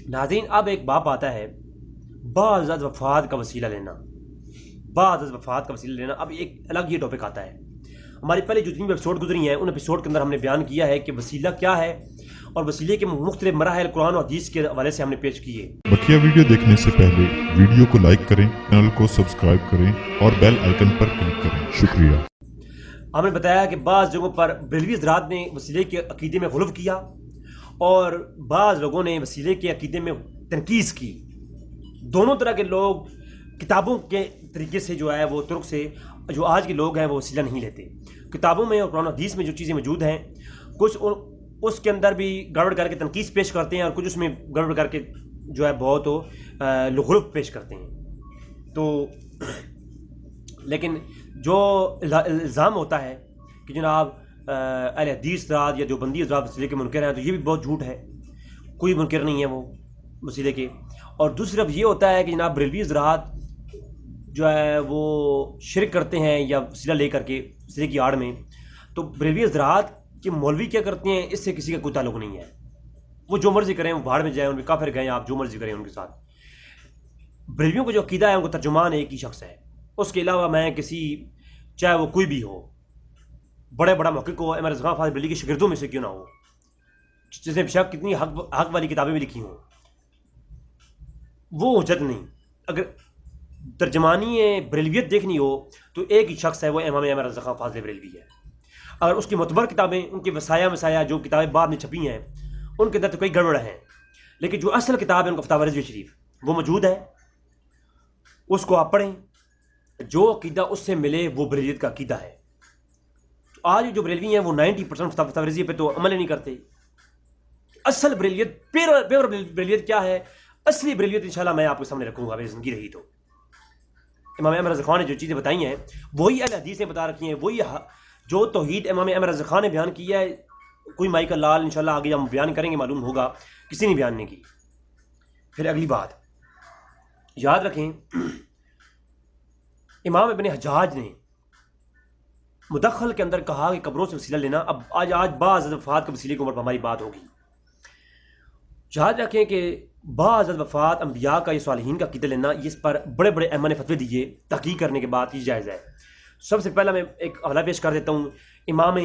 ناظرین اب ایک باب آتا ہے بعض از وفات کا وسیلہ لینا. بعض از وفات کا وسیلہ لینا اب ایک الگ یہ ٹاپک آتا ہے. ہماری پہلے جو 3 ایپیسوڈ گزری ہیں ان ایپیسوڈ کے اندر ہم نے بیان کیا ہے کہ وسیلہ کیا ہے اور وسیلے کے مختلف مراحل قرآن و حدیث کے حوالے سے ہم نے پیش کیے. بقیہ ویڈیو دیکھنے سے پہلے ویڈیو کو لائک کریں، چینل کو سبسکرائب کریں اور بیل آئیکن پر کلک کریں. شکریہ. ہم نے بتایا کہ بعض جگہوں پر بریلوی حضرات نے وسیلے کے عقیدے میں غلو کیا اور بعض لوگوں نے وسیلے کے عقیدے میں تنقید کی. دونوں طرح کے لوگ کتابوں کے طریقے سے جو ہے وہ ترک سے جو آج کے لوگ ہیں وہ وسیلہ نہیں لیتے. کتابوں میں اور قرآن و حدیث میں جو چیزیں موجود ہیں کچھ اس کے اندر بھی گڑبڑ کر کے تنقید پیش کرتے ہیں اور کچھ اس میں گڑبڑ کر کے جو ہے بہت غلو پیش کرتے ہیں. تو لیکن جو الزام ہوتا ہے کہ جناب اہل حدیث حضرات یا دیوبندی حضرات وسیلے کے منکر ہیں تو یہ بھی بہت جھوٹ ہے. کوئی منکر نہیں ہے وہ وسیلے کے. اور دوسری طرف یہ ہوتا ہے کہ جناب بریلوی حضرات جو ہے وہ شرک کرتے ہیں یا وسیلہ لے کر کے وسیلے کی آڑ میں. تو بریلوی حضرات کے مولوی کیا کرتے ہیں اس سے کسی کا کوئی تعلق نہیں ہے. وہ جو مرضی کریں، وہ بھاڑ میں جائیں، ان کے کافر گئے، آپ جو مرضی کریں ان کے ساتھ. بریلویوں کو جو عقیدہ ہے ان کو ترجمان ایک ہی شخص ہے. اس کے علاوہ میں کسی چاہے وہ کوئی بھی ہو، بڑا محقق ہو، احمد رضا خان فاضل بریلوی کے شاگردوں میں سے کیوں نہ ہو، جس نے بیشک کتنی حق والی کتابیں بھی لکھی ہوں، وہ حجت نہیں. اگر ترجمانی بریلویت دیکھنی ہو تو ایک ہی شخص ہے، وہ امام احمد رضا خان فاضل بریلوی ہے. اگر اس کی معتبر کتابیں، ان کے وسایا جو کتابیں بعد میں چھپی ہیں ان کے اندر تو کئی گڑبڑ ہیں، لیکن جو اصل کتاب ہے ان کا فتاوی رضویہ شریف وہ موجود ہے. اس کو آپ پڑھیں، جو عقیدہ اس سے ملے وہ بریلویت کا عقیدہ ہے. تو آج جو بریلوی ہیں وہ 90% فتاوی رضویہ پہ تو عمل نہیں کرتے. اصل بریلویت، پیور بریلویت کیا ہے، اصلی بریلویت انشاءاللہ میں آپ کے سامنے رکھوں گا اگر زندگی رہی تو. امام احمد رضا خان نے جو چیزیں بتائی ہیں وہی اہل حدیث نے بتا رکھی ہیں، وہی جو توحید امام احمد رضا خان نے بیان کیا ہے. کوئی مائی کا لال انشاءاللہ آگے ہم بیان کریں گے، معلوم ہوگا کسی نے بیان نہیں کی. پھر اگلی بات یاد رکھیں، امام ابن حجاج نے مدخل کے اندر کہا کہ قبروں سے وسیلہ لینا. اب آج بعض وفات کے وسیلے کے اوپر ہماری بات ہوگی. یاد رکھیں کہ بعض وفات انبیاء کا یا صالحین کا عقیدہ لینا، اس پر بڑے ائمہ نے فتوے دیے، تحقیق کرنے کے بعد یہ جائز ہے. سب سے پہلا میں ایک حوالہ پیش کر دیتا ہوں. امام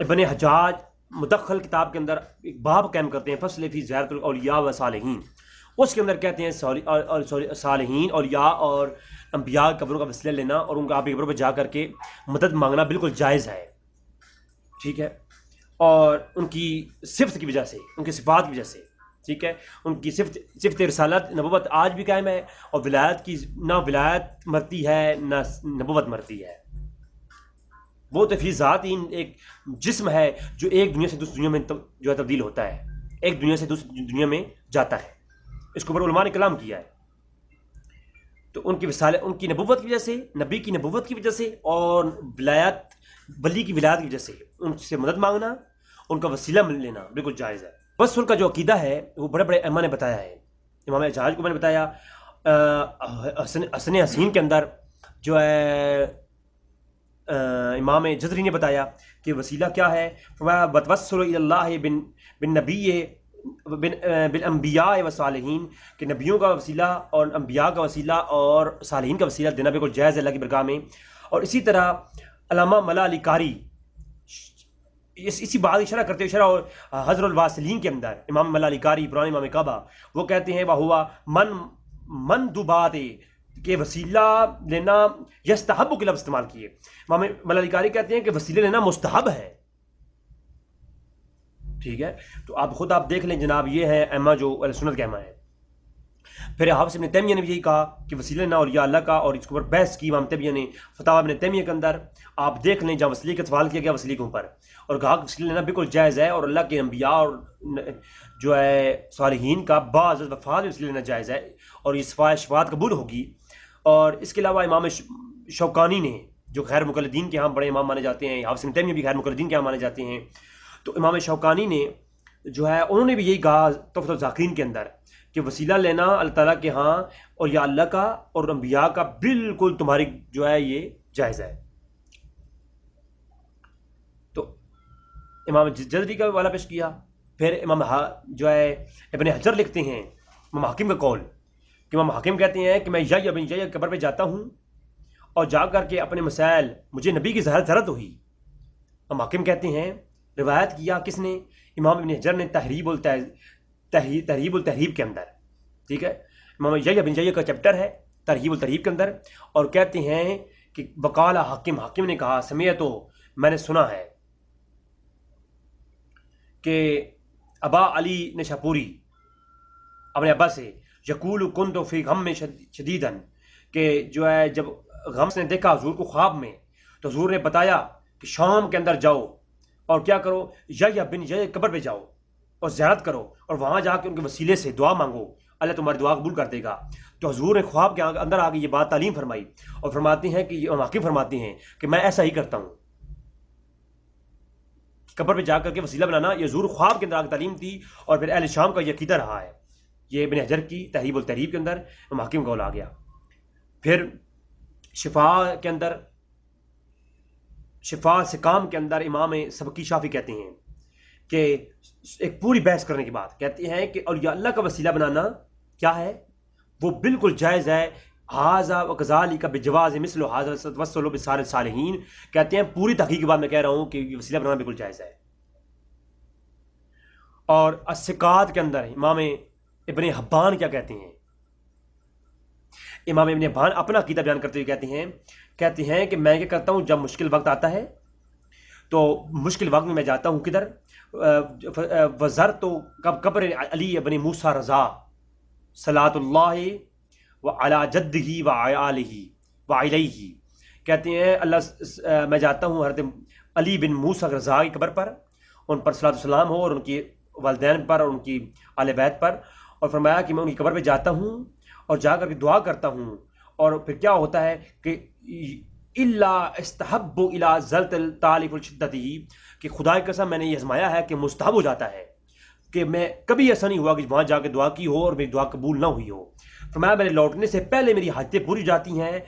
ابن حجاج مدخل کتاب کے اندر ایک باب قائم کرتے ہیں، فصل فی زیارت الاولیاء و صالحین. اس کے اندر کہتے ہیں صالحین، اولیاء اور انبیاء قبروں کا وسیلہ لینا اور ان کا آپ قبروں پہ جا کر کے مدد مانگنا بالکل جائز ہے. ٹھیک ہے، اور ان کی صفت کی وجہ سے، ان کی صفات کی وجہ سے، ٹھیک ہے، ان کی صفت رسالت نبوت آج بھی قائم ہے، اور ولایت کی نہ ولایت مرتی ہے نہ نبوت مرتی ہے. وہ تو فی ذات ہی ایک جسم ہے جو ایک دنیا سے دوسری دنیا میں جو ہے تبدیل ہوتا ہے، ایک دنیا سے دوسری دنیا میں جاتا ہے. اس کے اوپر علماء نے کلام کیا ہے. تو ان کی وسالت، ان کی نبوت کی وجہ سے، نبی کی نبوت کی وجہ سے اور ولایت، ولی کی ولایت کی وجہ سے ان سے مدد مانگنا، ان کا وسیلہ لینا بالکل جائز ہے. وصل کا جو عقیدہ ہے وہ بڑے ائمہ نے بتایا ہے. امام حجاج کو میں نے بتایا، حسن حسین کے اندر جو ہے امام جزری نے بتایا کہ وسیلہ کیا ہے. وتوسل الی اللہ بالنبی بالانبیاء و صالحین، کہ نبیوں کا وسیلہ اور انبیاء کا وسیلہ اور صالحین کا وسیلہ دینا بالکل جائز ہے اللہ کی برگاہ میں. اور اسی طرح علامہ ملا علی قاری اسی بات اشارہ کرتے ہوئے اور حضر الواصلین کے اندر امام ملا علی قاری پرانے امام کعبہ وہ کہتے ہیں وہ مندوبات کہ وسیلہ لینا یستحب کے لفظ استعمال کیے. امام ملا علی قاری کہتے ہیں کہ وسیلہ لینا مستحب ہے. ٹھیک ہے، تو آپ خود دیکھ لیں جناب، یہ ہے ائمہ جو اہل سنت کے ائمہ ہیں. پھر حافظ ابن تیمیہ نے بھی یہی کہا کہ وسیلہ لینا اولیاء اللہ کا، اور اس کے اوپر بحث کی امام تیمیہ نے فتاوی ابن تیمیہ کے اندر. آپ دیکھ لیں جہاں وسیلے کا سوال کیا گیا وسیلے کے اوپر، اور کہا کہ وسیلہ لینا بالکل جائز ہے، اور اللہ کے انبیاء اور جو ہے صالحین کا بعض وفات وسیلہ لینا جائز ہے، اور یہ شفاعت قبول ہوگی. اور اس کے علاوہ امام شوکانی نے جو غیر مقلدین کے ہاں بڑے امام مانے جاتے ہیں، حافظ ابن تیمیہ بھی غیر مقلدین کے ہاں مانے جاتے ہیں. تو امام شوکانی نے جو ہے انہوں نے بھی یہی کہا تحفۃ الذاکرین کے اندر کہ وسیلہ لینا اللہ تعالیٰ کے ہاں اور یا اللہ کا اور انبیاء کا بالکل تمہاری جو ہے یہ جائز ہے. تو امام جزری کا حوالہ پیش کیا. پھر جو ہے ابن حجر لکھتے ہیں امام حاکم کا قول کہ امام حاکم کہتے ہیں کہ میں یا بن یا قبر پہ جاتا ہوں اور جا کر کے اپنے مسائل مجھے نبی کی ضرورت ہوئی. امام حاکم کہتے ہیں روایت کیا کس نے؟ امام ابن حجر نے تحریب التحریب کے اندر. ٹھیک ہے، امام یا بن یا کا چیپٹر ہے ترہیب الترہیب کے اندر، اور کہتے ہیں کہ وقال حاکم نے کہا سمیعت تو میں نے سنا ہے کہ ابا علی نشاپوری اپنے ابا سے یقول کنت فی غم شدیدن، کہ جو ہے جب غم سے نے دیکھا حضور کو خواب میں تو حضور نے بتایا کہ شام کے اندر جاؤ اور کیا کرو، یا بن یا قبر پہ جاؤ اور زیارت کرو اور وہاں جا کے ان کے وسیلے سے دعا مانگو، اللہ تمہاری دعا قبول کر دے گا. تو حضور نے خواب کے اندر آ کے یہ بات تعلیم فرمائی اور فرماتے ہیں کہ یہ حاکم فرماتے ہیں کہ میں ایسا ہی کرتا ہوں، قبر پہ جا کر کے وسیلہ بنانا. یہ حضور خواب کے اندر آ کے تعلیم دی اور پھر اہل شام کا یہ عقیدہ رہا ہے. یہ ابن حجر کی تحریب التحریب کے اندر حاکم قول آ گیا. پھر شفا کے اندر، شفا سقام کے اندر امام سبکی شافی کہتے ہیں کہ ایک پوری بحث کرنے کے بعد کہتے ہیں کہ اولیاء اللہ کا وسیلہ بنانا کیا ہے، وہ بالکل جائز ہے. حاذا وکذالک بجواز مثل حاذا توسل بصالح الصالحین، کہتے ہیں پوری تحقیق کے بعد میں کہہ رہا ہوں کہ یہ وسیلہ بنانا بالکل جائز ہے. اور الثقات کے اندر امام ابن حبان کیا کہتے ہیں؟ امام ابن حبان اپنا عقیدہ بیان کرتے ہوئے کہتے ہیں کہ میں کیا کرتا ہوں، جب مشکل وقت آتا ہے تو مشکل وقت میں جاتا ہوں کدھر، وزر تو قبر علی ابن موسیٰ رضا صلاۃ اللہ و علی جدہ و آلہ و علیہ، کہتے ہیں اللہ میں جاتا ہوں حضرت علی بن موسیٰ رضا کی قبر پر، ان پر صلاۃ السلام ہو اور ان کی والدین پر اور ان کی آل بیت پر. اور فرمایا کہ میں ان کی قبر پہ جاتا ہوں اور جا کر کے دعا کرتا ہوں، اور پھر کیا ہوتا ہے کہ الا استحب الی زلت الطالب الشدتی، کہ خدا کی قسم میں نے یہ آزمایا ہے کہ مستحب ہو جاتا ہے کہ میں کبھی ایسا نہیں ہوا کہ وہاں جا کے دعا کی ہو اور میری دعا قبول نہ ہوئی ہو. فرمایا میرے لوٹنے سے پہلے میری حاجتیں پوری جاتی ہیں،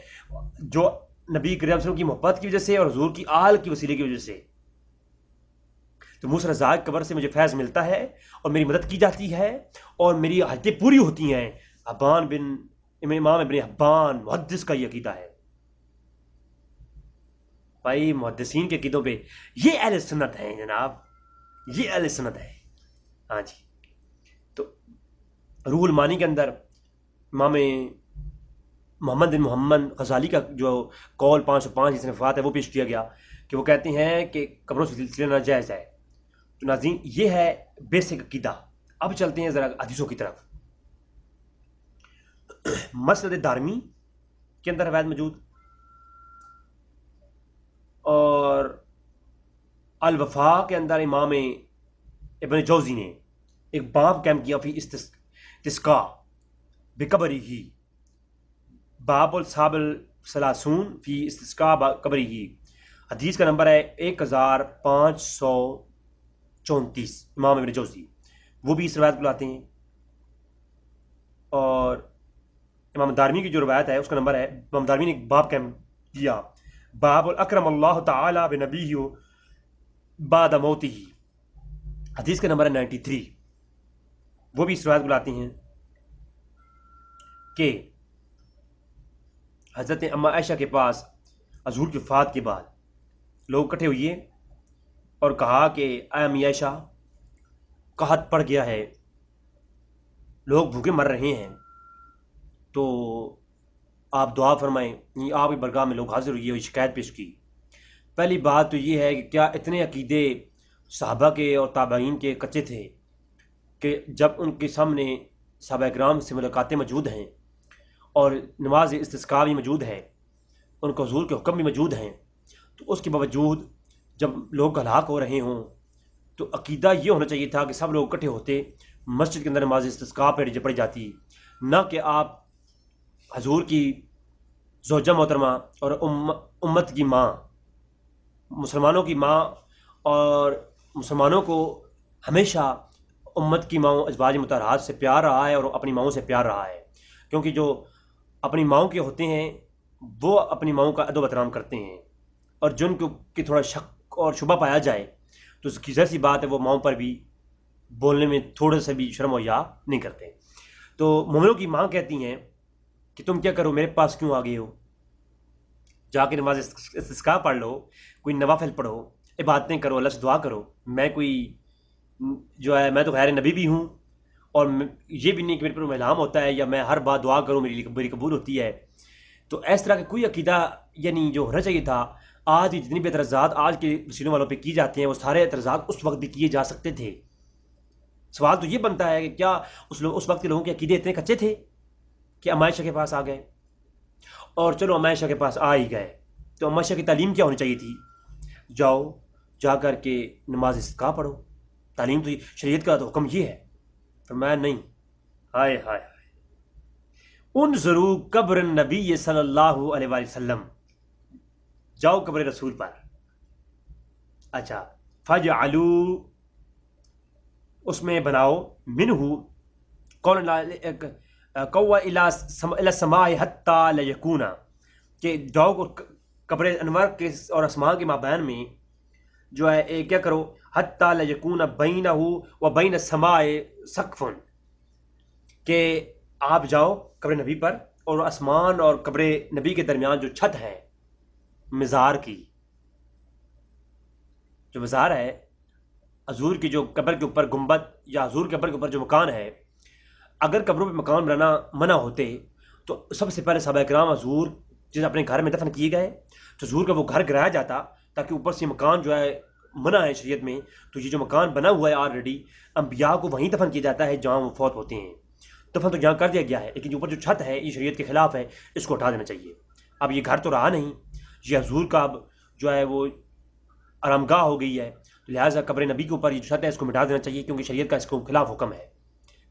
جو نبی کریم صلی اللہ علیہ وسلم کی محبت کی وجہ سے اور حضور کی آل کی وسیلے کی وجہ سے. تو موسیٰ رضا کی قبر سے مجھے فیض ملتا ہے اور میری مدد کی جاتی ہے اور میری حاجتیں پوری ہوتی ہیں. امام ابن حبان محدث کا یہ عقیدہ ہے. بھائی محدثین کے عقیدوں پہ یہ اہل سنت ہیں جناب، یہ اہل سنت ہے. ہاں جی. تو روح المانی کے اندر امام محمد بن محمد غزالی کا جو قول 505 جس نے وفات ہے وہ پیش کیا گیا کہ وہ کہتے ہیں کہ قبروں سے سلسلہ ناجائز ہے. تو ناظرین یہ ہے بیسک عقیدہ. اب چلتے ہیں ذرا حدیثوں کی طرف. مسند دارمی کے اندر روایت موجود، اور الوفا کے اندر امام ابن جوزی نے ایک باب قائم کیا فی استسقاء بقبرہ، باب الصحاب الثلاثون فی استسقاء قبرہ. حدیث کا نمبر ہے 1534. امام ابن جوزی وہ بھی اس روایت کو لاتے ہیں. اور امام دارمی کی جو روایت ہے اس کا نمبر ہے، امام دارمی نے ایک باب قائم کیا، باب الاکرم اللہ تعالی بنبیہ بعد موتہ. حدیث کا نمبر ہے 93. وہ بھی اس روایت کو لاتے ہیں کہ حضرت اما عائشہ کے پاس حضور کی وفات کے بعد لوگ اکٹھے ہوئے اور کہا کہ اے امی عائشہ قحط پڑ گیا ہے، لوگ بھوکے مر رہے ہیں، تو آپ دعا فرمائیں. آپ کی برگاہ میں لوگ حاضر ہوئے اور شکایت پیش کی. پہلی بات تو یہ ہے کہ کیا اتنے عقیدے صحابہ کے اور تابعین کے کچے تھے کہ جب ان کے سامنے صحابہ کرام سے ملاقاتیں موجود ہیں اور نماز استسقاء بھی موجود ہے، ان کو حضور کے حکم بھی موجود ہیں، تو اس کے باوجود جب لوگ ہلاک ہو رہے ہوں تو عقیدہ یہ ہونا چاہیے تھا کہ سب لوگ اکٹھے ہوتے، مسجد کے اندر نماز استسقاء پڑھی جاتی، نہ کہ آپ حضور کی زوجہ محترمہ اور امت کی ماں، مسلمانوں کی ماں، اور مسلمانوں کو ہمیشہ امت کی ماؤں ازواج مطہرات سے پیار رہا ہے اور اپنی ماؤں سے پیار رہا ہے، کیونکہ جو اپنی ماؤں کے ہوتے ہیں وہ اپنی ماؤں کا ادب احترام کرتے ہیں، اور جن کو کہ تھوڑا شک اور شبہ پایا جائے تو ظاہر سی بات ہے وہ ماؤں پر بھی بولنے میں تھوڑا سا بھی شرم و حیا نہیں کرتے. تو مومنوں کی ماں کہتی ہیں کہ تم کیا کرو، میرے پاس کیوں آ گئے ہو؟ جا کے نماز استسقاء پڑھ لو، کوئی نوافل پڑھو، عبادتیں کرو، اللہ سے دعا کرو. میں کوئی جو ہے، میں تو غیر نبی بھی ہوں، اور یہ بھی نہیں کہ میرے پر الہام ہوتا ہے یا میں ہر بات دعا کروں میری قبول ہوتی ہے. تو اس طرح کا کوئی عقیدہ یعنی جو ہونا چاہیے تھا. آج کی جتنی بھی اعتراضات آج کے وسیلوں والوں پہ کی جاتے ہیں، وہ سارے اعتراضات اس وقت بھی کیے جا سکتے تھے. سوال تو یہ بنتا ہے کہ کیا اس وقت کے لوگوں کے عقیدے اتنے کچے تھے کہ اما عائشہ کے پاس آ گئے؟ اور چلو اما عائشہ کے پاس آ ہی گئے تو اما عائشہ کی تعلیم کیا ہونی چاہیے تھی؟ جاؤ جا کر کے نماز استسقاء پڑھو. تعلیم تو شریعت کا تو حکم یہ ہے. فرمایا نہیں. ہائے ہائے انظروا قبر النبی صلی اللہ علیہ وآلہ وسلم، جاؤ قبر رسول پر. اچھا فجعلوا، اس میں بناؤ، منہ قول الی السماء حتی لیکون، کہ جاؤ قبر انور کے اور آسمان کے مابین میں جو ہے کیا کرو، حتی لیکون بینہ و بین السماء سقف، کہ آپ جاؤ قبر نبی پر اور آسمان اور قبر نبی کے درمیان جو چھت ہے مزار کی، جو مزار ہے حضور کی جو قبر کے اوپر گنبد یا حضور کے قبر کے اوپر جو مکان ہے، اگر قبروں پہ مکان بنانا منع ہوتے تو سب سے پہلے صحابہ کرام حضور جس اپنے گھر میں دفن کیے گئے تو حضور کا وہ گھر گرایا جاتا تاکہ اوپر سے مکان جو ہے منع ہے شریعت میں. تو یہ جو مکان بنا ہوا ہے آلریڈی، انبیاء کو وہیں دفن کیا جاتا ہے جہاں وہ فوت ہوتے ہیں. دفن تو یہاں کر دیا گیا ہے، لیکن جو اوپر جو چھت ہے یہ شریعت کے خلاف ہے، اس کو ہٹا دینا چاہیے. اب یہ گھر تو رہا نہیں، یہ حضور کا اب جو ہے وہ آرام گاہ ہو گئی ہے، لہٰذا قبر نبی کے اوپر یہ جو چھت ہے اس کو مٹا دینا چاہیے، کیونکہ شریعت کا اس کو خلاف حکم ہے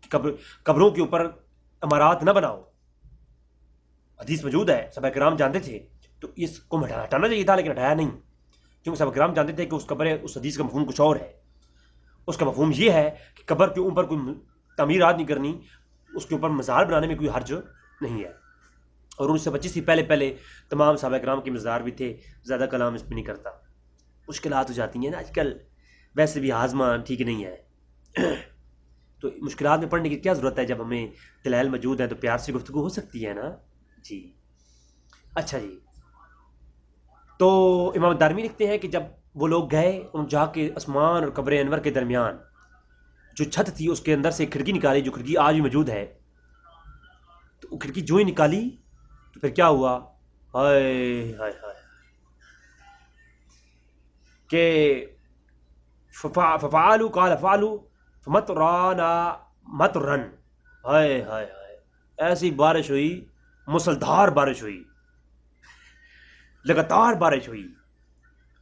کہ قبروں کے اوپر عمارات نہ بناؤ. حدیث موجود ہے، صحابہ کرام جانتے تھے، تو اس کو ہٹانا چاہیے تھا لیکن ہٹایا نہیں، کیونکہ صحابہ کرام جانتے تھے کہ اس حدیث کا مفہوم کچھ اور ہے. اس کا مفہوم یہ ہے کہ قبر کے اوپر کوئی تعمیرات نہیں کرنی، اس کے اوپر مزار بنانے میں کوئی حرج نہیں ہے. اور 1925 سے پہلے تمام صحابہ کرام کے مزار بھی تھے. زیادہ کلام اس پہ نہیں کرتا، مشکلات ہو جاتی ہیں نا آج کل، ویسے بھی ہاضمہ ٹھیک نہیں ہے. تو مشکلات میں پڑھنے کی کیا ضرورت ہے، جب ہمیں دلائل موجود ہیں تو پیار سے گفتگو ہو سکتی ہے نا جی. اچھا جی، تو امام دارمی لکھتے ہیں کہ جب وہ لوگ گئے ان جا کے آسمان اور قبر انور کے درمیان جو چھت تھی اس کے اندر سے کھڑکی نکالی، جو کھڑکی آج بھی موجود ہے. تو وہ کھڑکی جو ہی نکالی تو پھر کیا ہوا، ہائے ہائے ہائے، کہ ففعلوا قال فعلوا فمطرنا مطرن، ہائے ہائے ہائے، ایسی بارش ہوئی، مسلدھار بارش ہوئی، لگاتار بارش ہوئی.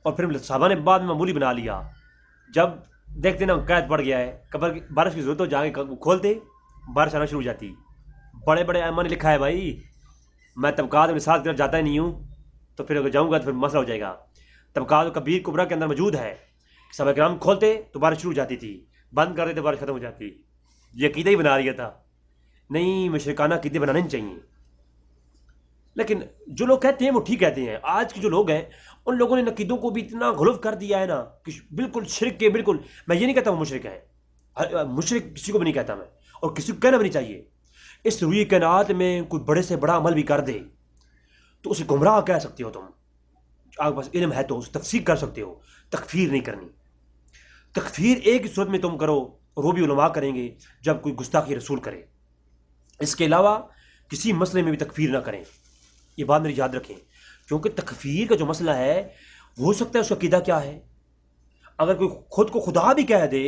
اور پھر صحابہ نے بعد میں معمولی بنا لیا، جب دیکھتے نا قید پڑ گیا ہے، قبر بارش کی ضرورت ہو جا کے کھولتے بارش آنا شروع ہو جاتی. بڑے بڑے ائمہ نے لکھا ہے، بھائی میں طبقات میں ساتھ طرف جاتا ہی نہیں ہوں، تو پھر اگر جاؤں گا تو پھر مسئلہ ہو جائے گا. طبقات کبیر کبریٰ کے اندر موجود ہے، صحابہ کرام کھولتے تو بارش شروع ہو جاتی تھی، بند کر دیتے بارش ختم ہو جاتی. یہ عقیدہ ہی بنا لیا تھا. نہیں، مشرکانہ عقیدے بنانے نہیں چاہیے. لیکن جو لوگ کہتے ہیں وہ ٹھیک کہتے ہیں. آج کے جو لوگ ہیں ان لوگوں نے عقیدوں کو بھی اتنا غلو کر دیا ہے نا کہ بالکل شرک کے بالکل. میں یہ نہیں کہتا وہ مشرک ہے، مشرک کسی کو بھی نہیں کہتا میں، اور کسی کو کہنا بھی نہیں چاہیے. اس روئی کائنات میں کوئی بڑے سے بڑا عمل بھی کر دے تو اسے گمراہ کہہ سکتے ہو تم، آپ کے پاس علم ہے تو اسے تفسیر کر سکتے ہو، تکفیر نہیں کرنی. تکفیر ایک ہی صورت میں تم کرو اور وہ بھی علماء کریں گے جب کوئی گستاخی رسول کرے. اس کے علاوہ کسی مسئلے میں بھی تکفیر نہ کریں، یہ بات میری یاد رکھیں. کیونکہ تکفیر کا جو مسئلہ ہے وہ ہو سکتا ہے اس کا عقیدہ کیا ہے. اگر کوئی خود کو خدا بھی کہہ دے،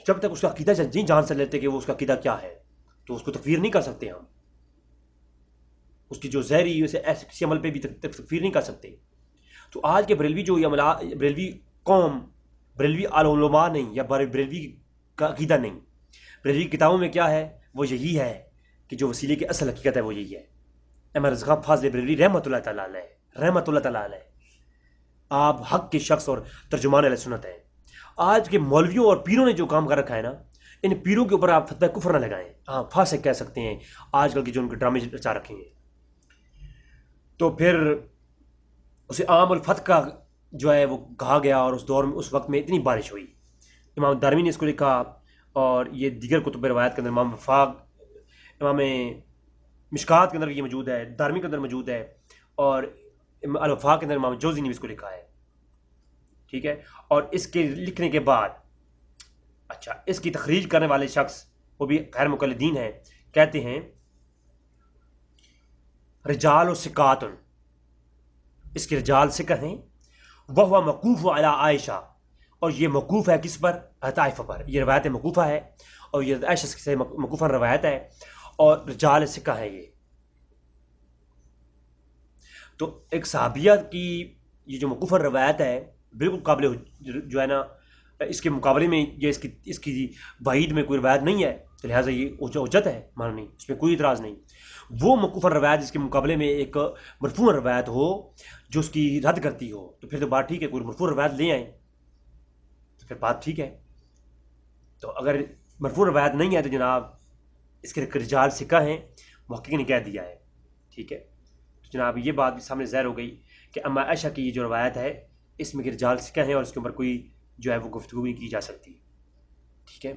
جب تک اس کا عقیدہ نہیں جان سے لیتے کہ وہ اس کا عقیدہ کیا ہے تو اس کو تکفیر نہیں کر سکتے ہم. اس کی جو ظاہری اسے ایسے کسی عمل پہ بھی تکفیر نہیں کر سکتے. تو آج کے بریلوی جو بریلوی قوم، بریلوی علماء نہیں یا بریلوی کا عقیدہ نہیں، بریلوی کتابوں میں کیا ہے وہ یہی ہے کہ جو وسیلے کی اصل حقیقت ہے وہ یہی ہے. احمد رضا خان فاضل بریلوی رحمۃ اللہ تعالیٰ علیہ، رحمۃ اللہ تعالیٰ علیہ، آپ حق کے شخص اور ترجمان اہل سنت ہیں. آج کے مولویوں اور پیروں نے جو کام کر رکھا ہے نا، ان پیروں کے اوپر آپ فتویٰ کفر نہ لگائیں. ہاں فاسق کہہ سکتے ہیں آج کل کی جو ان کے ڈرامے رچا رکھے ہیں. تو پھر اسے عام الفتح کا جو ہے وہ کہا گیا، اور اس دور میں اس وقت میں اتنی بارش ہوئی. امام دارمی نے اس کو لکھا اور یہ دیگر کتب روایت کے اندر امام وفاق، امام مشکات کے اندر یہ موجود ہے، دارمی کے اندر موجود ہے، اور الوفاق کے اندر امام جوزی نے اس کو لکھا ہے، ٹھیک ہے۔ اور اس کے لکھنے کے بعد اچھا اس کی تخریج کرنے والے شخص وہ بھی غیر مقلدین ہیں، کہتے ہیں رجال و سکاتن، اس کے رجال سکہ ہیں، وہ موقوف علی عائشہ، اور یہ موقوف ہے کس پر؟ حضرت عائشہ پر، یہ روایت موقوفہ ہے اور یہ عائشہ سے موقوفہ روایت ہے اور رجال سکہ ہے یہ۔ تو ایک صحابیہ کی یہ جو موقوفہ روایت ہے بالکل قابل جو ہے نا، اس کے مقابلے میں یہ اس کی بعید میں کوئی روایت نہیں ہے، تو لہٰذا یہ اجت ہے ماننی، اس میں کوئی اعتراض نہیں۔ وہ موقوفہ روایت جس کے مقابلے میں ایک مرفوع روایت ہو جو اس کی رد کرتی ہو، تو پھر تو بات ٹھیک ہے، کوئی مرفوع روایت لے آئیں تو پھر بات ٹھیک ہے۔ تو اگر مرفوع روایت نہیں ہے تو جناب اس کے رجال سکہ ہیں، محقق نے کہہ دیا ہے، ٹھیک ہے۔ تو جناب یہ بات بھی سامنے ظاہر ہو گئی کہ اما عائشہ کی یہ جو روایت ہے اس میں رجال سکہ ہیں اور اس کے اوپر کوئی جو ہے وہ گفتگو نہیں کی جا سکتی، ٹھیک ہے۔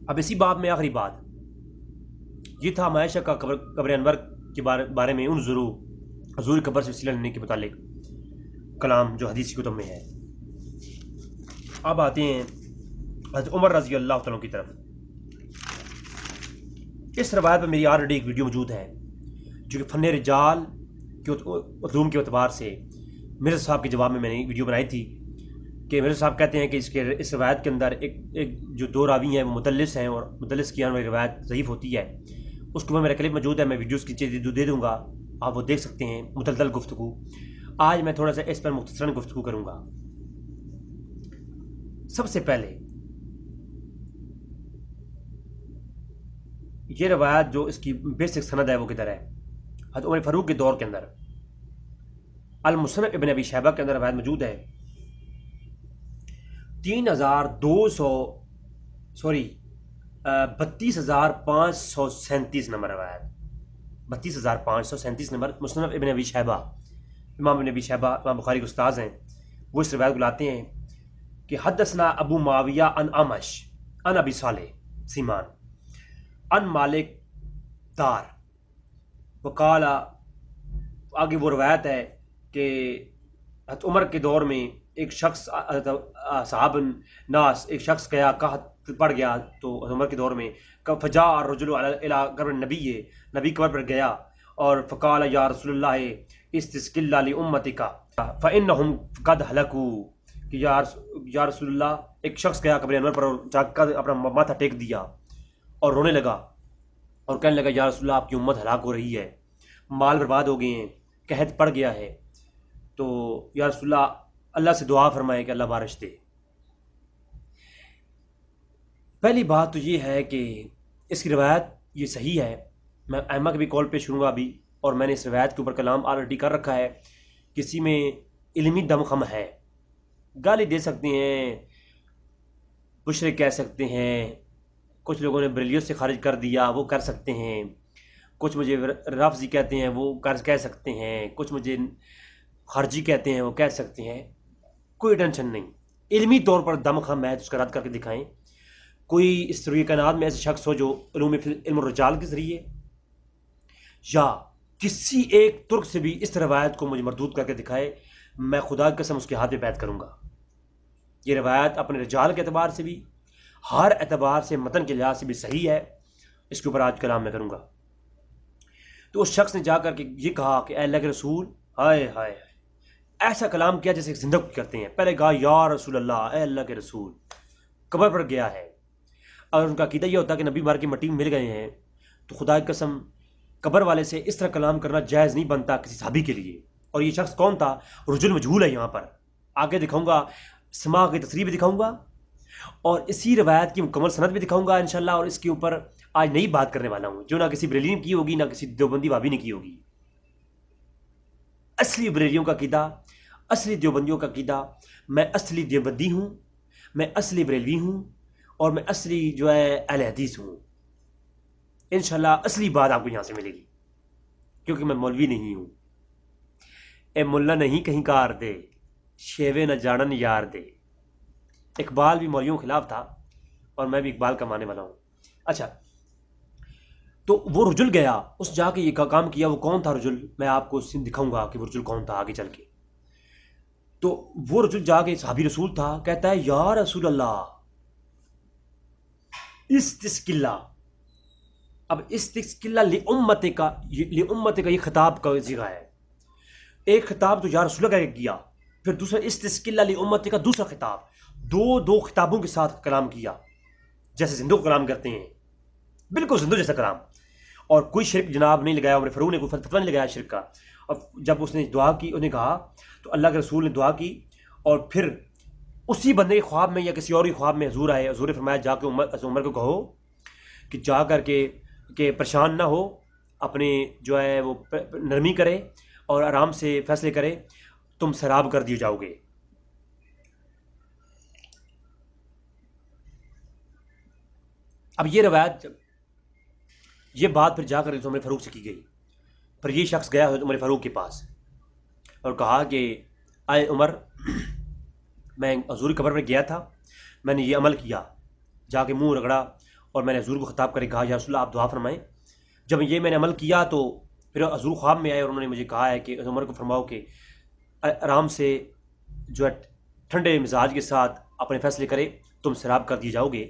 اب اسی باب میں آخری بات یہ تھا اما عائشہ کا قبر انور کے بارے میں ان حضور قبر سے وسیلہ لینے کے متعلق کلام جو حدیث کی کتب میں ہے۔ اب آتے ہیں حضرت عمر رضی اللہ تعالیٰ کی طرف۔ اس روایت میں میری آلریڈی ایک ویڈیو موجود ہے جو کہ فن رجال کے علوم کے اعتبار سے مرزا صاحب کے جواب میں میں نے ویڈیو بنائی تھی کہ مرزا صاحب کہتے ہیں کہ اس روایت کے اندر ایک جو دو راوی ہیں وہ مدلس ہیں اور مدلس کی آنے والی روایت ضعیف ہوتی ہے۔ اس کے اوپر میرا کلپ موجود ہے، میں ویڈیوز کی چیزیں دے دوں گا، آپ وہ دیکھ سکتے ہیں، متلدل گفتگو۔ آج میں تھوڑا سا اس پر مختصراً گفتگو کروں گا۔ سب سے پہلے یہ روایت جو اس کی بیسک سند ہے وہ کدھر ہے؟ حضرت عمر فاروق کے دور کے اندر المصنف ابن ابی شیبہ کے اندر روایت موجود ہے 32,537 نمبر روایت، 32,537 نمبر مصنف ابن ابی شیبہ، امام ابن ابی شیبہ امام بخاری کے استاذ ہیں، وہ اس روایت کو لاتے ہیں کہ حدثنا ابو معاویہ عن عمش عن ابی صالح سیمان عن مالک دار وقال، آگے وہ روایت ہے کہ حضرت عمر کے دور میں ایک شخص صحاب ناس ایک شخص گیا قحط پڑ گیا، تو حضرت عمر کے دور میں فجاء الرجل الی قبر نبی قبر پر گیا اور فقال یا رسول اللہ استسقِ لامتک فانہم قد ہلکوا، کہ یا رسول اللہ، ایک شخص گیا قبر انور پر اور جا کر اپنا ماتھا ٹیک دیا اور رونے لگا اور کہنے لگا یا رسول اللہ آپ کی امت ہلاک ہو رہی ہے، مال برباد ہو گئے ہیں، قحط پڑ گیا ہے، تو یا رسول اللہ اللہ سے دعا فرمائے کہ اللہ بارش دے۔ پہلی بات تو یہ ہے کہ اس کی روایت یہ صحیح ہے، میں ائمہ کے بھی قول پیش کروں گا ابھی، اور میں نے اس روایت کے اوپر کلام آلریڈی کر رکھا ہے، کسی میں علمی دمخم ہے، گالی دے سکتے ہیں، مشرک کہہ سکتے ہیں، کچھ لوگوں نے بریلیت سے خارج کر دیا وہ کر سکتے ہیں، کچھ مجھے رافضی کہتے ہیں وہ کہہ سکتے ہیں، کچھ مجھے خارجی کہتے ہیں وہ کہہ سکتے ہیں، کوئی ٹینشن نہیں، علمی طور پر دم خم ہے تو اس کا رد کر کے دکھائیں۔ کوئی اس طریقے کائنات میں ایسے شخص ہو جو علم الرجال کے ذریعے یا کسی ایک ترک سے بھی اس روایت کو مجھے مردود کر کے دکھائے، میں خدا کی قسم اس کے ہاتھ پہ بیعت کروں گا۔ یہ روایت اپنے رجال کے اعتبار سے بھی ہر اعتبار سے متن کے لحاظ سے بھی صحیح ہے، اس کے اوپر آج کلام میں کروں گا۔ تو اس شخص نے جا کر کے یہ کہا کہ اے اللہ کے رسول، ہائے ہائے، ایسا کلام کیا جیسے زندہ کرتے ہیں، پہلے کہا یا رسول اللہ، اے اللہ کے رسول، قبر پر گیا ہے، اگر ان کا عقیدہ یہ ہوتا کہ نبی مار کی مٹی میں مل گئے ہیں تو خدا کی قسم قبر والے سے اس طرح کلام کرنا جائز نہیں بنتا کسی صحابی کے لیے۔ اور یہ شخص کون تھا؟ رجل مجہول ہے، یہاں پر آگے دکھاؤں گا، سما کی تصریح بھی دکھاؤں گا اور اسی روایت کی مکمل سند بھی دکھاؤں گا انشاءاللہ، اور اس کے اوپر آج نئی بات کرنے والا ہوں جو نہ کسی بریلی نے کی ہوگی نہ کسی دیوبندی بھابی نے کی ہوگی۔ اصلی بریلیوں کا عقیدہ، اصلی دیوبندیوں کا عقیدہ، میں اصلی دیوبندی ہوں، میں اصلی بریلوی ہوں اور میں اصلی جو ہے اہل حدیث ہوں۔ انشاءاللہ اصلی بات آپ کو یہاں سے ملے گی، کیونکہ میں مولوی نہیں ہوں۔ اے ملا نہیں کہیں کار دے، شیوے نہ جانن یار دے، اقبال بھی مولویوں کے خلاف تھا اور میں بھی اقبال کا ماننے والا ہوں. اچھا تو وہ رجل گیا، اس جا کے یہ کام کیا. وہ کون تھا رجل؟ میں آپ کو دکھاؤں گا کہ وہ رجل کون تھا آگے چل کے. تو وہ رجل جا کے صحابی رسول تھا، کہتا ہے یا رسول اللہ استسقلہ. اب استسقلہ لامت کا یہ خطاب کا صیغہ ہے. ایک خطاب تو یا رسول اللہ کا کیا، پھر دوسرا استسقلہ لامت کا دوسرا خطاب. دو خطابوں کے ساتھ کلام کیا، جیسے زندوں کو کلام کرتے ہیں، بالکل زندوں جیسا کلام. اور کوئی شرک جناب نہیں لگایا. عمر فاروق نے کوئی فتویٰ نہیں لگایا شرک کا. اور جب اس نے دعا کی، انہوں نے کہا تو اللہ کے رسول نے دعا کی، اور پھر اسی بندے کے خواب میں یا کسی اور کے خواب میں حضور آئے. حضور نے فرمایا جا کے عمر کو کہو کہ جا کر کے کہ پریشان نہ ہو، اپنے جو ہے وہ نرمی کرے اور آرام سے فیصلے کرے، تم سراب کر دیے جاؤ گے. اب یہ روایت، یہ بات پھر جا کر عمر فاروق سے کی گئی. پھر یہ شخص گیا عمر فاروق کے پاس اور کہا کہ آئے عمر، میں حضور قبر میں گیا تھا، میں نے یہ عمل کیا. جا کے منہ رگڑا اور میں نے حضور کو خطاب کرے کہا یا رسول اللہ آپ دعا فرمائیں. جب یہ میں نے عمل کیا تو پھر حضور خواب میں آئے اور انہوں نے مجھے کہا ہے کہ عمر کو فرماؤ کہ آرام سے جو ہے ٹھنڈے مزاج کے ساتھ اپنے فیصلے کرے، تم سراب کر دیے جاؤ گے.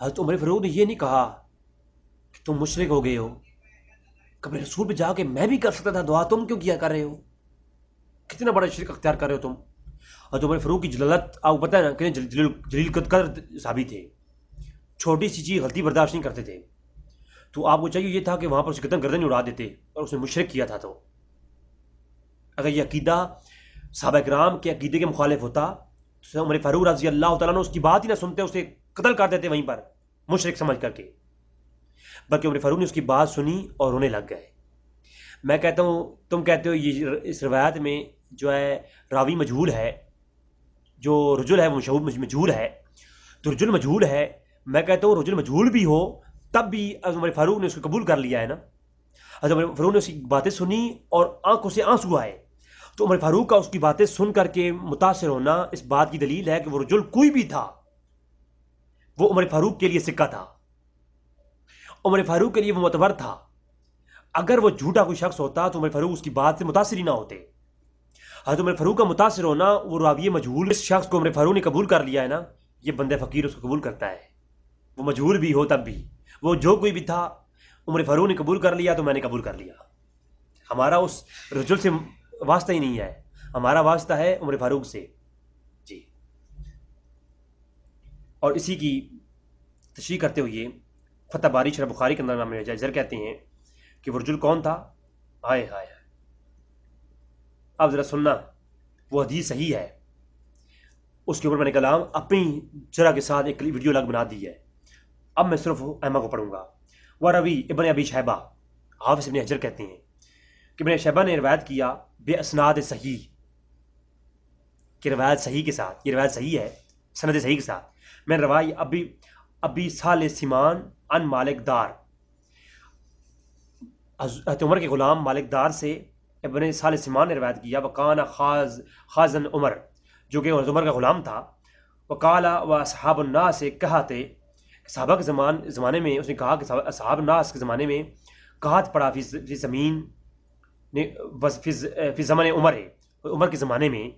حضرت عمر فاروق نے یہ نہیں کہا کہ تم مشرک ہو گئے ہو، قبر رسول پہ جا کے میں بھی کر سکتا تھا دعا، تم کیوں کیا کر رہے ہو؟ کتنا بڑا شرک اختیار کر رہے ہو تم. حضرت عمر فاروق کی جلالت آپ کو پتہ ہے نا، کہ جلیل قدر صحابی تھے، چھوٹی سی چیز غلطی برداشت نہیں کرتے تھے. تو آپ کو چاہیے یہ تھا کہ وہاں پر اس کی گردن اڑا دیتے، اور اس نے مشرک کیا تھا. تو اگر یہ عقیدہ صحابہ کرام کے عقیدے کے مخالف ہوتا تو عمر فاروق رضی اللہ تعالیٰ عنہ اس کی بات ہی نہ سنتے، اسے قتل کر دیتے وہیں پر مشرک سمجھ کر کے. بلکہ عمر فاروق نے اس کی بات سنی اور رونے لگ گئے. میں کہتا ہوں، تم کہتے ہو یہ اس روایت میں جو ہے راوی مجہول ہے، جو رجل ہے وہ مجہول ہے. تو رجل مجہول ہے، میں کہتا ہوں رجل مجہول بھی ہو تب بھی عمر فاروق نے اس کو قبول کر لیا ہے نا. حضرت عمر فاروق نے اس کی باتیں سنی اور آنکھوں سے آنسو آئے. تو عمر فاروق کا اس کی باتیں سن کر کے متاثر ہونا اس بات کی دلیل ہے کہ وہ رجل کوئی بھی تھا، وہ عمر فاروق کے لیے سکہ تھا، عمر فاروق کے لیے وہ معتبر تھا. اگر وہ جھوٹا کوئی شخص ہوتا تو عمر فاروق اس کی بات سے متاثر ہی نہ ہوتے. حضرت عمر فاروق کا متاثر ہونا، وہ راوی مجہول اس شخص کو عمر فاروق نے قبول کر لیا ہے نا، یہ بندہ فقیر اس کو قبول کرتا ہے. وہ مجہول بھی ہو تب بھی، وہ جو کوئی بھی تھا، عمر فاروق نے قبول کر لیا تو میں نے قبول کر لیا. ہمارا اس رجل سے واسطہ ہی نہیں ہے، ہمارا واسطہ ہے عمر فاروق سے. جی. اور اسی کی تشریح کرتے ہوئے فتح باری شرح بخاری کے اندر امام جائزر کہتے ہیں کہ وہ رجل کون تھا. ہائے ہائے، اب ذرا سننا، وہ حدیث صحیح ہے، اس کے اوپر میں نے کلام اپنی شرح کے ساتھ ایک ویڈیو الگ بنا دی ہے. اب میں صرف ائمہ کو پڑھوں گا. وہ روی ابن ابی شیبہ، حافظ ابن حجر کہتے ہیں کہ ابن شیبہ نے روایت کیا بے اسناد صحیح، کہ روایت صحیح کے ساتھ، یہ روایت صحیح ہے سند صحیح کے ساتھ. میں نے روایت ابی سال سیمان ان مالک دار، حضرت عمر کے غلام مالک دار سے ابن سال سیمان نے روایت کیا. وکان خازن عمر، جو کہ عمر کا غلام تھا. وقالا و اصحاب الناس سے کہتے، صحابہ کے زمانے میں اس نے کہا کہ اصحاب الناس کے زمانے میں کہات پڑا فی زمین فی زمن عمر ہے، عمر کے زمانے میں.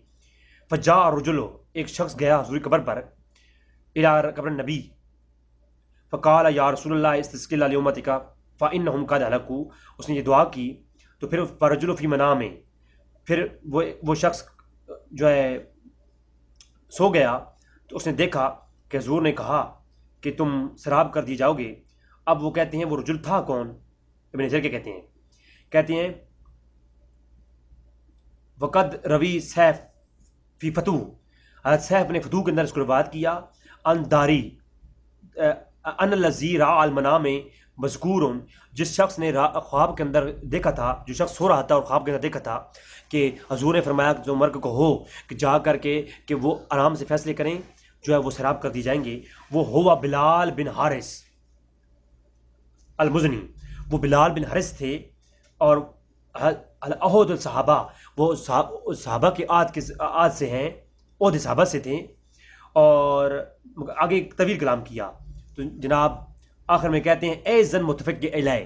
فجاء رجل، ایک شخص گیا حضور قبر پر، الی قبر نبی، فقال یا رسول اللہ استسقِ لامتک فانہم قد ہلکوا. اس نے یہ دعا کی تو پھر فرجل فی منام، پھر وہ شخص جو ہے سو گیا تو اس نے دیکھا کہ حضور نے کہا کہ تم سراب کر دی جاؤ گے. اب وہ کہتے ہیں وہ رجل تھا کون؟ ابن حجر کے کہتے ہیں وقد روی سیف فی فتوح، حضرت سیف نے فتوح کے اندر اس کو روایت کیا. ان داری ان الذی رأى المنام مذکور، جس شخص نے خواب کے اندر دیکھا تھا، جو شخص سو رہا تھا اور خواب کے اندر دیکھا تھا کہ حضور نے فرمایا کہ عمر کو کہو کہ جا کر کے کہ وہ آرام سے فیصلے کریں، جو ہے وہ سراب کر دی جائیں گے. وہ ہوا بلال بن حارث المزنی، وہ بلال بن حارث تھے، اور العہد الصحابہ، وہ صحابہ کے عہد سے ہیں، عہد صحابہ سے تھے، اور آگے ایک طویل کلام کیا. تو جناب آخر میں کہتے ہیں اے زن متفق علیہ،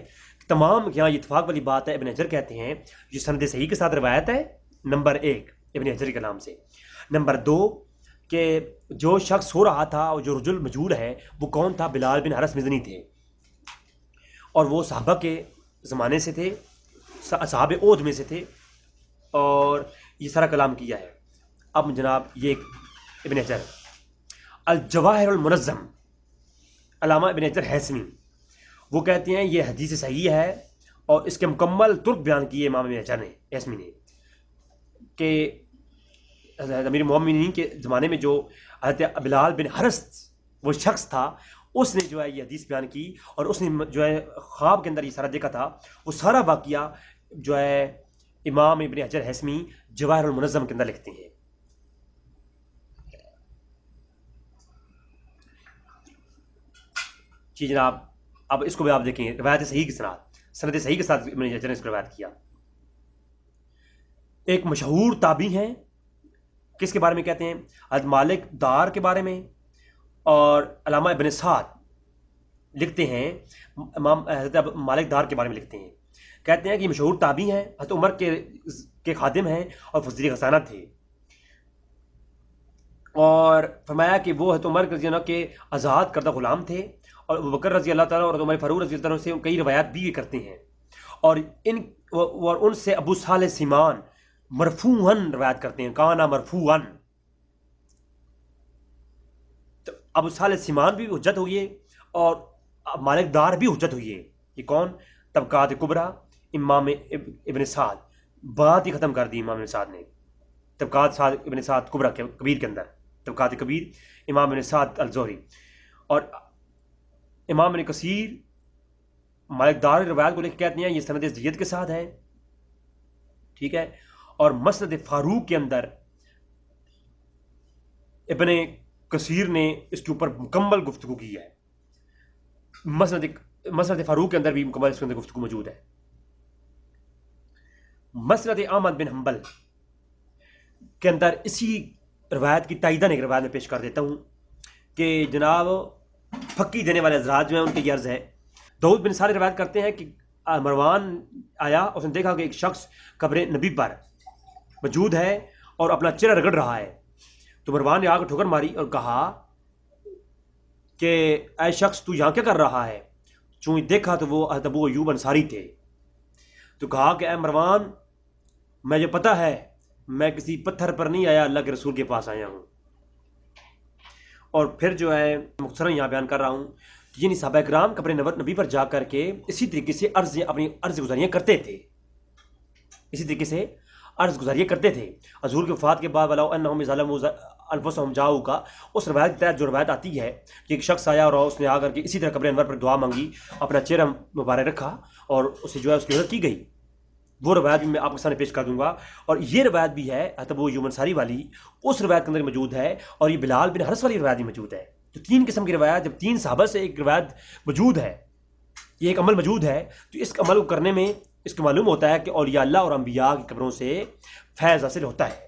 تمام یہاں یہ اتفاق والی بات ہے. ابن حجر کہتے ہیں یہ سند صحیح کے ساتھ روایت ہے. نمبر 1 ابن حجر کے کلام سے. نمبر 2 کہ جو شخص سو رہا تھا اور جو رجل مجہول ہے وہ کون تھا؟ بلال بن حارث مزنی تھے، اور وہ صحابہ کے زمانے سے تھے، اصحاب عہد میں سے تھے، اور یہ سارا کلام کیا ہے. اب جناب یہ ابن حجر الجواہر المنظم، علامہ ابن حجر ہیثمی، وہ کہتے ہیں یہ حدیث صحیح ہے، اور اس کے مکمل ترک بیان کیے امام ابن حجر نے ہیثمی نے، کہ حضرت امیر المومنین کے زمانے میں جو حضرت بلال بن حارث وہ شخص تھا، اس نے جو ہے یہ حدیث بیان کی، اور اس نے جو ہے خواب کے اندر یہ سارا دیکھا تھا. وہ سارا واقعہ جو ہے امام ابن حجر ہیثمی جواہر المنظم کے اندر لکھتے ہیں. جی جناب اب اس کو بھی آپ دیکھیں، روایت صحیح کی سند صحیح کے ساتھ ابن حجر نے اس کو روایت کیا. ایک مشہور تابعی ہیں، کس کے بارے میں کہتے ہیں؟ حضرت مالک دار کے بارے میں. اور علامہ ابن سعد لکھتے ہیں، امام حضرت مالک دار کے بارے میں لکھتے ہیں، کہتے ہیں کہ مشہور تابعی ہیں، حضرت عمر کے خادم ہیں اور فضیل خزانہ تھے. اور فرمایا کہ وہ حضرت عمر رضی اللہ عنہ کے آزاد کردہ غلام تھے، اور ابو بکر رضی اللہ تعالیٰ اور عمر فاروق رضی اللہ عنہ سے کئی روایات بھی کرتے ہیں. اور ان سے ابو صالح سیمان مرفوعاً روایت کرتے ہیں، کانا مرفوعاً. تو ابو صالح سیمان بھی حجت ہوئی ہے، اور مالک دار بھی حجت ہوئی ہے. یہ کون؟ طبقات کبریٰ امام ابن سعد، بات ہی ختم کر دی امام ابن سعد نے. طبقات ابن سعد کبیر کے اندر، طبقات کبیر امام ابن سعد الزہری. اور امام ابن کثیر مالک دار روایت کو لکھ کے کہتے ہیں یہ سند جید کے ساتھ ہے، ٹھیک ہے. اور مسند فاروق کے اندر ابن کثیر نے اس کے اوپر مکمل گفتگو کی ہے. مسند فاروق کے اندر بھی مکمل اس کے اندر گفتگو موجود ہے. مسند احمد بن حنبل کے اندر اسی روایت کی تائیداً ایک روایت میں پیش کر دیتا ہوں کہ جناب پھکی دینے والے حضرات جو ہیں ان کی یہ عرض ہے. داؤد بن صالح روایت کرتے ہیں کہ مروان آیا، اس نے دیکھا کہ ایک شخص قبر نبی پر موجود ہے اور اپنا چہرہ رگڑ رہا ہے. تو مروان نے آ کر ٹھوکر ماری اور کہا کہ اے شخص تو یہاں کیا کر رہا ہے؟ چونکہ دیکھا تو وہ حضرت ابو ایوب انصاری تھے. تو کہا کہ اے مروان مجھے پتہ ہے میں کسی پتھر پر نہیں آیا، اللہ کے رسول کے پاس آیا ہوں. اور پھر جو ہے مختصراً یہاں بیان کر رہا ہوں کہ یعنی صحابہ کرام قبر نبی پر جا کر کے اسی طریقے سے اپنی عرض گزاریاں کرتے تھے، اسی طریقے سے عرض گزاریاں کرتے تھے. حضور کے وفات کے بعد وَلَوْ أَنَّهُمْ ظَلَمُوا أَنفُسَهُمْ جاؤ کا اس روایت کے تحت جو روایت آتی ہے کہ ایک شخص آیا اور اس نے آ کر کے اسی طرح قبر انور پر دعا مانگی، اپنا چہرہ مبارک رکھا اور اسے جو ہے اس کی عزت کی گئی. وہ روایت بھی میں آپ کے سامنے پیش کر دوں گا. اور یہ روایت بھی ہے حضرت ابو ایوب انصاری والی، اس روایت کے اندر موجود ہے، اور یہ بلال بن حارث والی روایت بھی موجود ہے. تو 3 قسم کی روایت، جب 3 صحابہ سے ایک روایت موجود ہے، یہ ایک عمل موجود ہے، تو اس عمل کو کرنے میں اس کو معلوم ہوتا ہے کہ اولیاء اللہ اور انبیاء کی قبروں سے فیض حاصل ہوتا ہے.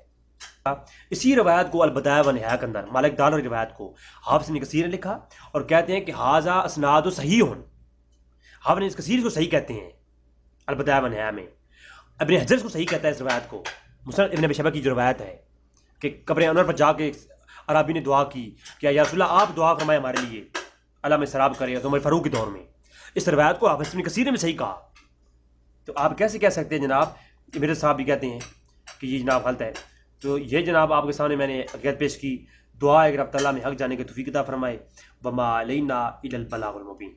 اسی روایت کو البدایہ و نہایہ کے اندر مالک دار کی روایت کو حافظ ابن کثیر نے لکھا اور کہتے ہیں کہ ھذا اسناد صحیح. حافظ ابن کثیر کو صحیح کہتے ہیں البدایہ و نہایہ میں. ابن حجر کو صحیح کہتا ہے اس روایت کو. مسند ابن ابی شیبہ کی جو روایت ہے کہ قبر انور پر جا کے عرابی نے دعا کی کہ یا رسول اللہ آپ دعا فرمائے ہمارے لیے، اللہ میں سراب کرے. تو عمر فاروق کے دور میں اس روایت کو حافظ ابن کثیر نے بھی صحیح کہا. تو آپ کیسے کہہ سکتے ہیں جناب کہ میرے صاحب بھی کہتے ہیں کہ یہ جناب غلط ہے؟ تو یہ جناب آپ کے سامنے میں نے عقیدت پیش کی. دعا ہے کہ رب تعالیٰ میں حق جانے کے توفیق عطا فرمائے. وما علینا الا البلاغ المبین.